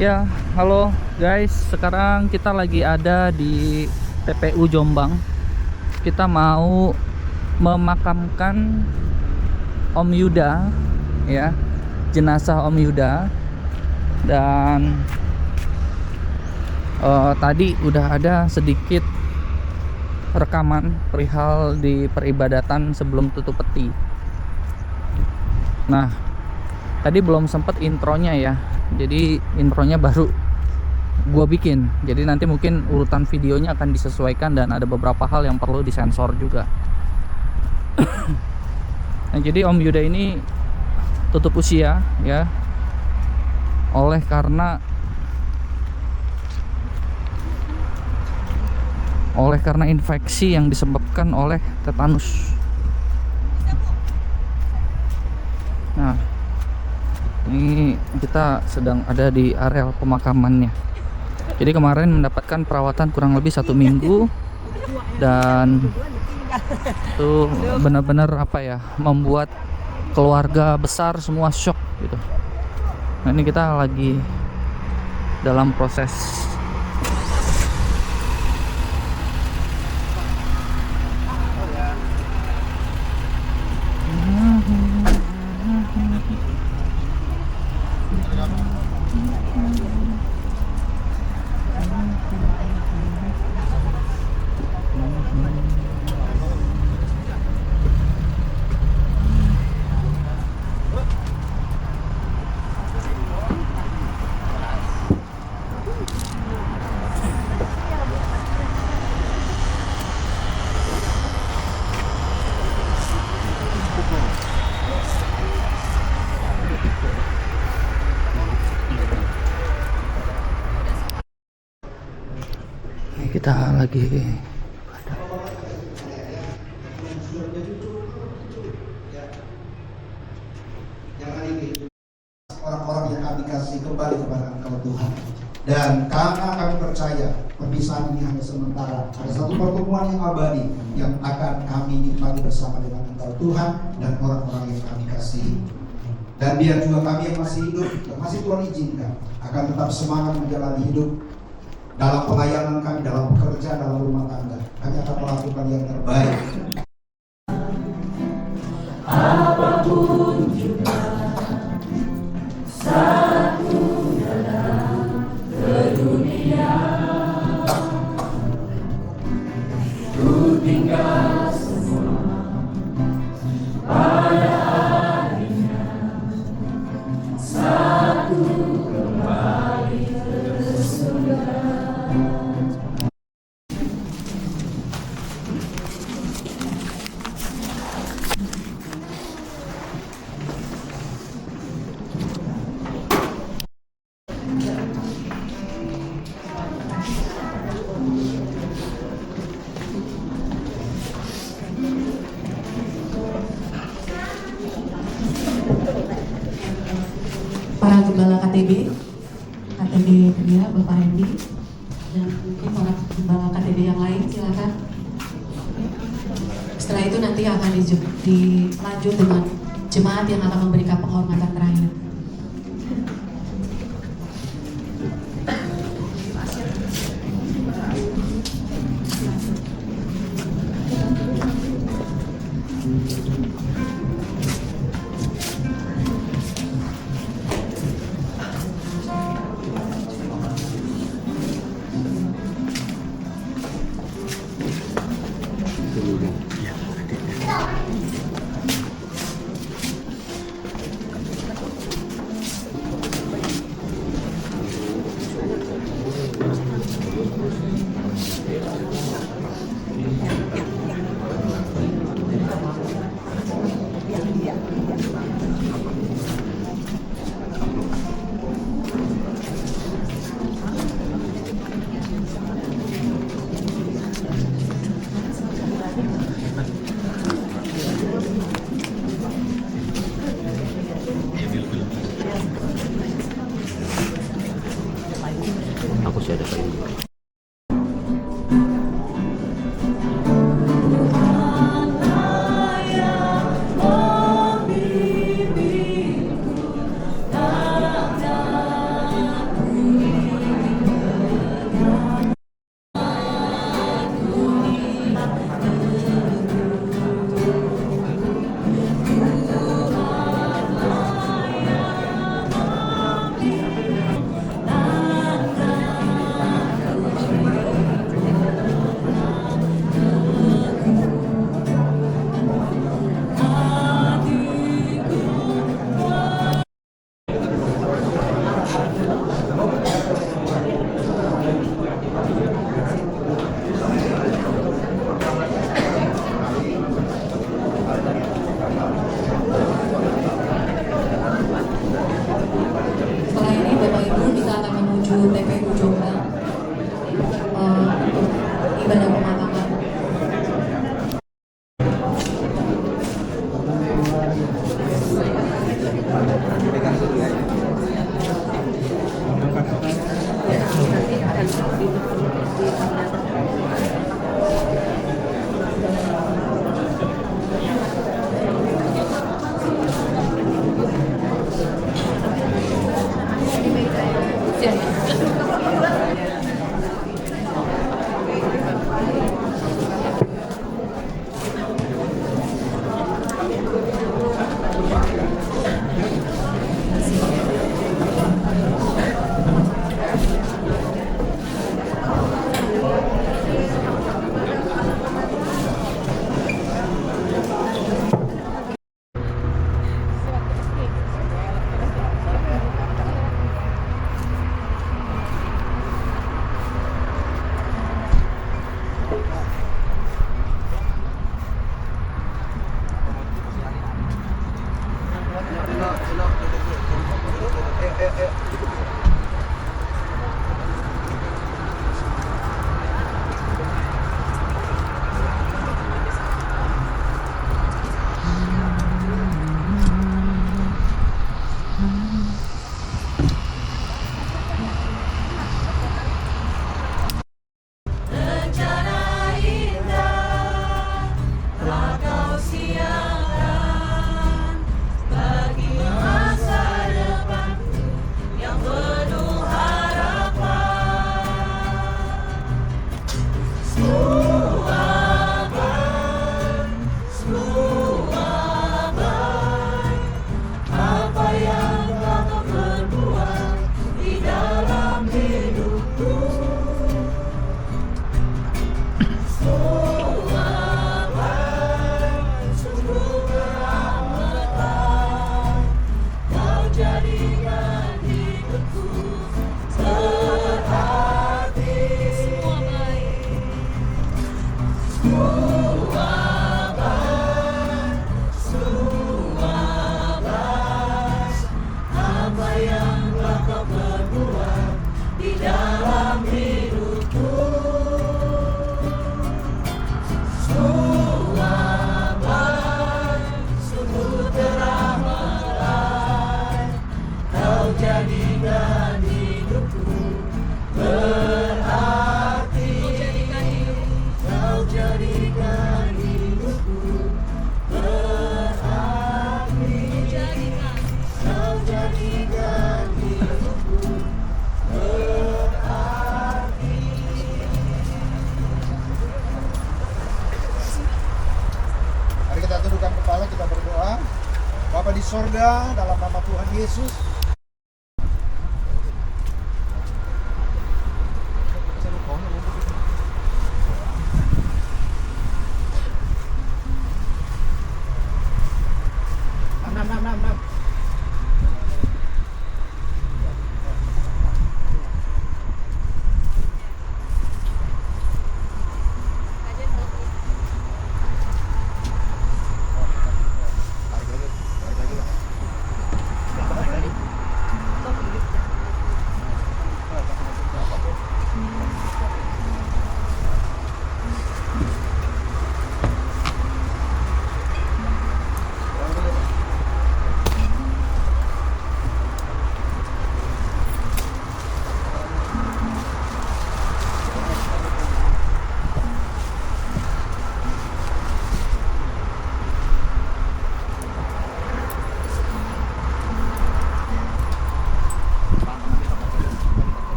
Ya, halo guys. Sekarang kita lagi ada di TPU Jombang. Kita mau memakamkan Om Yuda, ya, jenazah Om Yuda. Dan tadi udah ada sedikit rekaman perihal di peribadatan sebelum tutup peti. Nah, tadi belum sempet intronya ya. Jadi intronya baru gua bikin. Jadi nanti mungkin urutan videonya akan disesuaikan dan ada beberapa hal yang perlu disensor juga. Nah, jadi Om Yuda ini tutup usia ya. Oleh karena infeksi yang disebabkan oleh tetanus. Nah, ini kita sedang ada di areal pemakamannya. Jadi kemarin mendapatkan perawatan kurang lebih 1 minggu. Dan itu benar-benar membuat keluarga besar semua shock gitu. Nah, ini kita lagi dalam proses kita lagi orang-orang yang kami kasih kembali kepada Engkau Tuhan. Dan karena kami percaya perpisahan ini hanya sementara, ada satu pertemuan yang abadi yang akan kami nikmati bersama dengan Engkau Tuhan dan orang-orang yang kami kasih. Dan biar juga kami yang masih hidup, yang masih Tuhan izinkan, akan tetap semangat menjalani hidup dalam pelayanan kami, dalam bekerja, dalam rumah tangga. Kami akan melakukan yang terbaik. Apapun juga satu dalam dunia, ku tinggal semua pada harinya, satu kembali ke surga. Para gembala KTB Pria, Bapak Hendi, dan mungkin para gembala KTB yang lain silakan. Setelah itu nanti akan dilanjut dengan jemaat yang akan memberikan penghormatan terakhir. aku sih ada kayak gitu. Rencana indah telah kau siapkan bagi masa depanku yang penuh harapan. Semua baik apa yang kau perbuat di dalam hidupku. Sungguh kerahmatan kau jadikan hidupku berarti. Semua baik apa yang kau perbuat di dalam hidupku. Sungguh terahmatan kau jadikan hidupku berarti. Kau jadikan hidupku berarti. Kau jadikan hidupku berarti. Mari kita tundukkan kepala, kita berdoa. Bapa di sorga, dalam nama Tuhan Yesus, Balik lagi.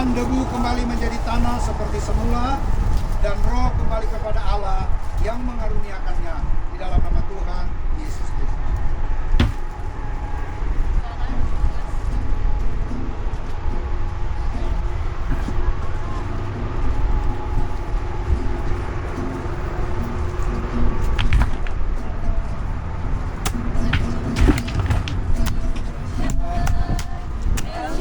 dan debu kembali menjadi tanah seperti semula, dan roh kembali kepada Allah yang mengaruniakannya, di dalam nama Tuhan Yesus Kristus. El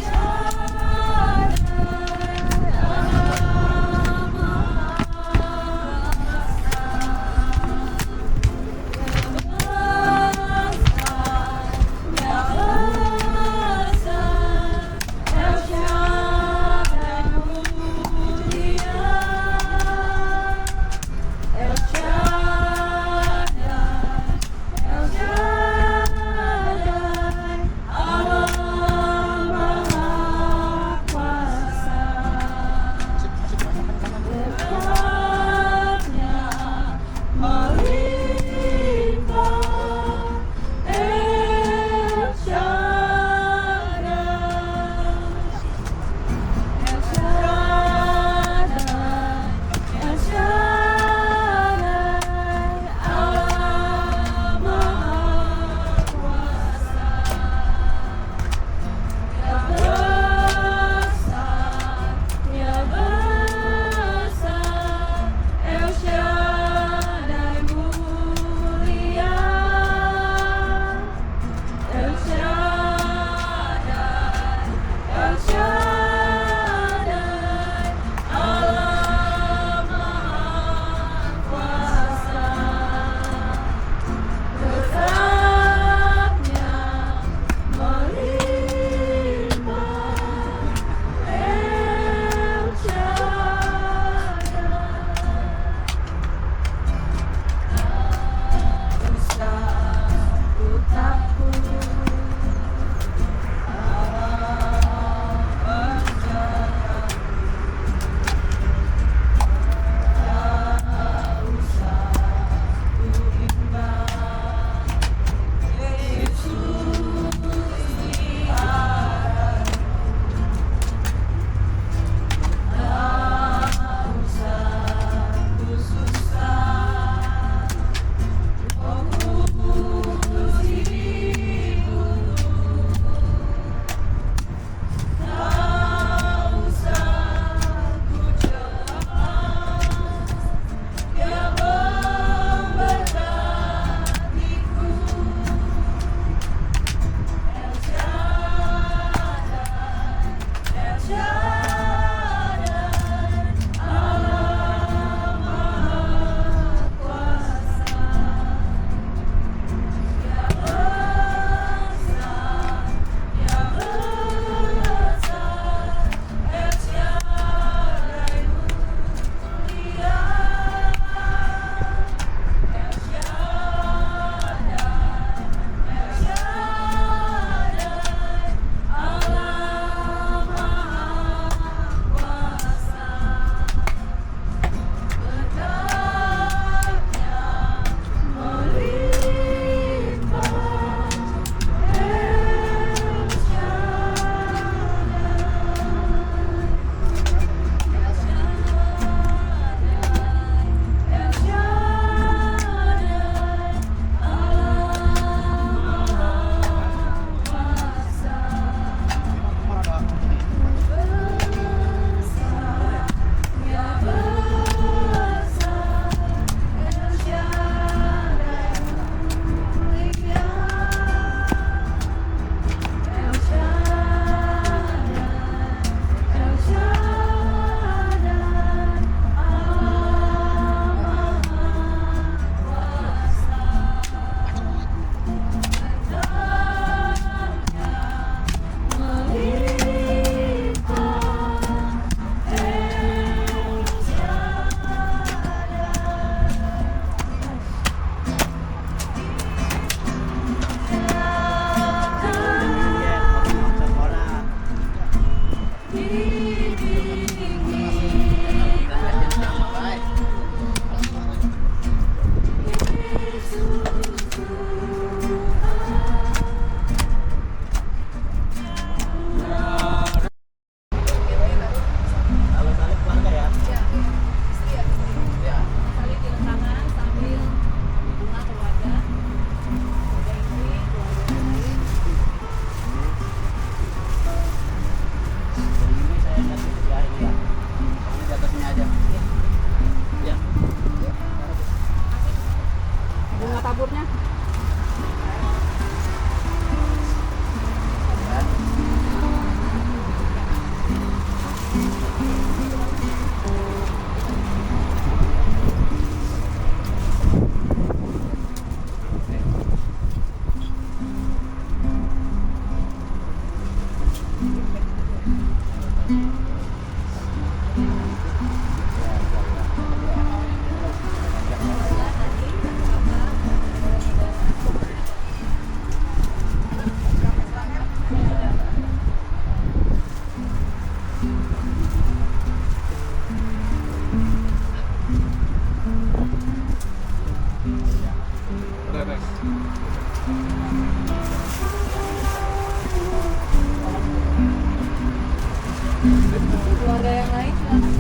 Keluarga yang lain silakan.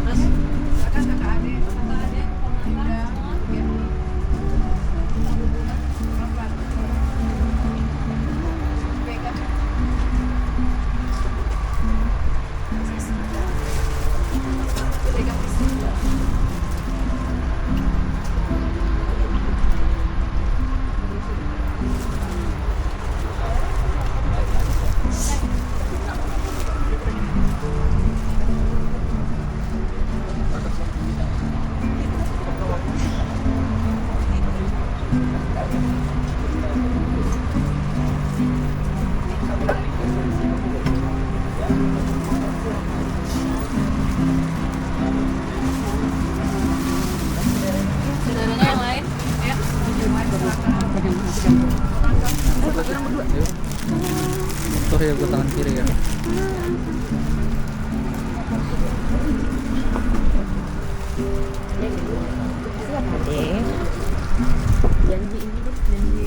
Mas. Silakan kakak adik. Kakak adik. Tidak. Saudaranya yang lain. Ya. Sorry ya, gue tangan kiri ya. Deh. Janji ini deh, janji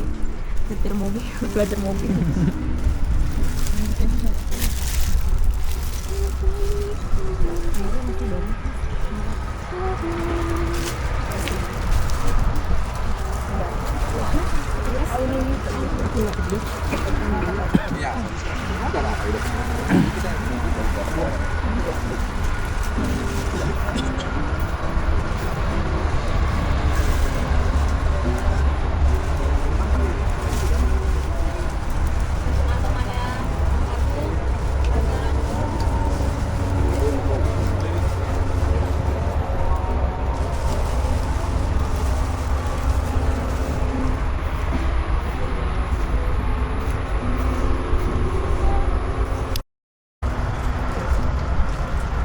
nyetir mobil, belajar mobil.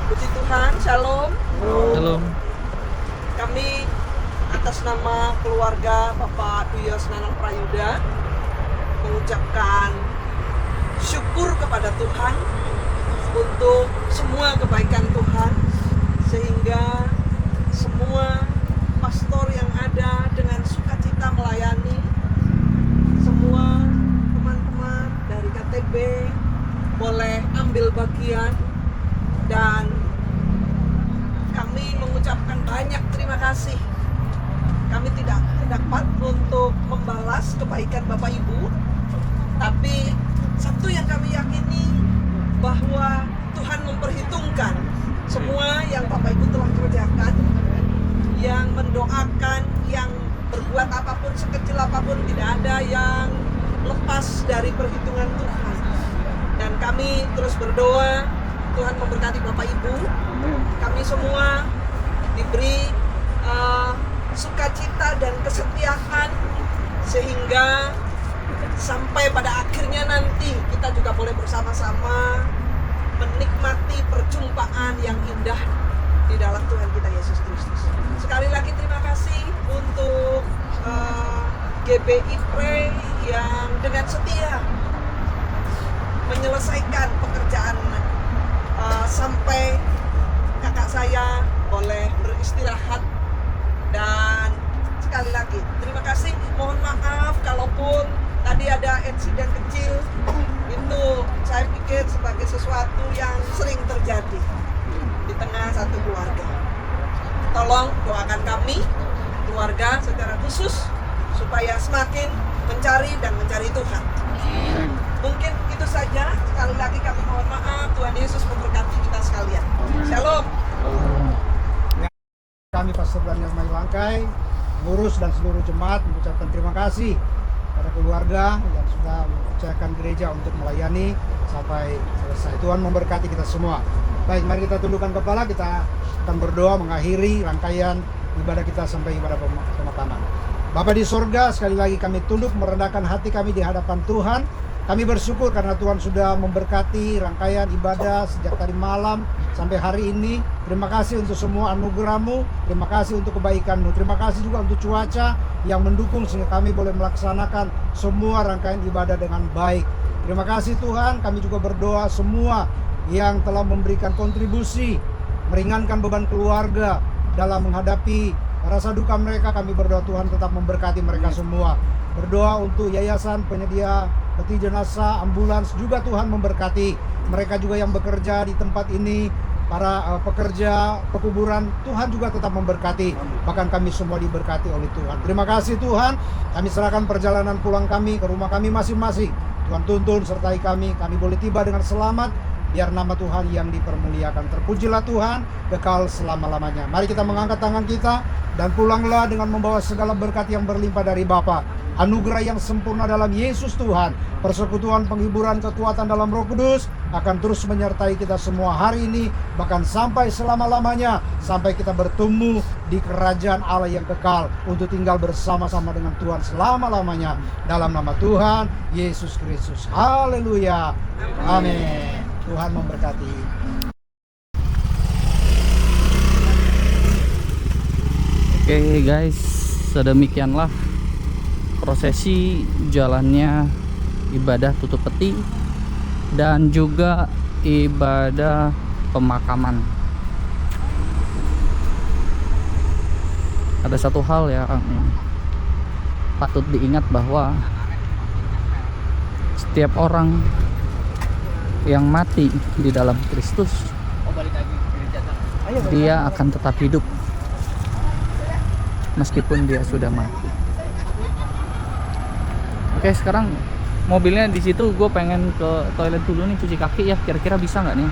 Puji Tuhan, Shalom. Halo. Kami atas nama keluarga Bapak Duyos Nanang Prayuda mengucapkan syukur kepada Tuhan untuk semua kebaikan Tuhan, sehingga semua pastor yang ada dengan sukacita melayani, semua teman-teman dari KTB boleh ambil bagian, dan kami mengucapkan banyak terima kasih. Kami tidak dapat untuk membalas kebaikan Bapak Ibu, tapi satu yang kami yakini, bahwa Tuhan memperhitungkan semua yang Bapak Ibu telah kerjakan, yang mendoakan, yang berbuat apapun, sekecil apapun, tidak ada yang lepas dari perhitungan Tuhan. Dan kami terus berdoa, Tuhan memberkati Bapak Ibu. Kami semua diberi sukacita dan kesetiaan, sehingga sampai pada akhirnya nanti kita juga boleh bersama-sama menikmati perjumpaan yang indah di dalam Tuhan kita Yesus Kristus. Sekali lagi terima kasih untuk GBI Pray yang dengan setia menyelesaikan pekerjaan sampai kakak saya boleh beristirahat. Dan sekali lagi terima kasih, mohon maaf kalaupun tadi ada insiden kecil, itu saya pikir sebagai sesuatu yang sering terjadi di tengah satu keluarga. Tolong doakan kami keluarga secara khusus supaya semakin mencari dan mencari Tuhan. Mungkin itu saja. Sekali lagi kami mohon maaf. Tuhan Yesus memberkati kita sekalian. Shalom. Kami Pastor Daniel Mai Langkai, pengurus dan seluruh jemaat mengucapkan terima kasih pada keluarga yang sudah mempercayakan gereja untuk melayani sampai selesai. Tuhan memberkati kita semua. Baik, mari kita tundukkan kepala, kita akan berdoa mengakhiri rangkaian ibadah kita sampai ibadah pemakaman. Bapa di sorga, sekali lagi kami tunduk merendahkan hati kami di hadapan Tuhan. Kami bersyukur karena Tuhan sudah memberkati rangkaian ibadah sejak tadi malam sampai hari ini. Terima kasih untuk semua anugerah-Mu, terima kasih untuk kebaikan-Mu, terima kasih juga untuk cuaca yang mendukung sehingga kami boleh melaksanakan semua rangkaian ibadah dengan baik. Terima kasih Tuhan, kami juga berdoa semua yang telah memberikan kontribusi, meringankan beban keluarga dalam menghadapi rasa duka mereka. Kami berdoa Tuhan tetap memberkati mereka semua. Berdoa untuk yayasan penyedia peti jenazah, ambulans juga Tuhan memberkati. Mereka juga yang bekerja di tempat ini, para pekerja pekuburan, Tuhan juga tetap memberkati. Bahkan kami semua diberkati oleh Tuhan. Terima kasih Tuhan. Kami serahkan perjalanan pulang kami ke rumah kami masing-masing. Tuhan tuntun sertai kami boleh tiba dengan selamat. Biar nama Tuhan yang dipermuliakan. Terpujilah Tuhan kekal selama-lamanya. Mari kita mengangkat tangan kita dan pulanglah dengan membawa segala berkat yang berlimpah dari Bapa. Anugerah yang sempurna dalam Yesus Tuhan, persekutuan, penghiburan, kekuatan dalam Roh Kudus akan terus menyertai kita semua hari ini, bahkan sampai selama-lamanya, sampai kita bertemu di kerajaan Allah yang kekal untuk tinggal bersama-sama dengan Tuhan selama-lamanya. Dalam nama Tuhan Yesus Kristus. Haleluya. Amin. Tuhan memberkati. Oke guys, sedemikianlah prosesi jalannya ibadah tutup peti dan juga ibadah pemakaman. Ada satu hal yang patut diingat, bahwa setiap orang yang mati di dalam Kristus, dia akan tetap hidup meskipun dia sudah mati. Oke, sekarang mobilnya di situ. Gue pengen ke toilet dulu nih, cuci kaki ya. Kira-kira bisa nggak nih?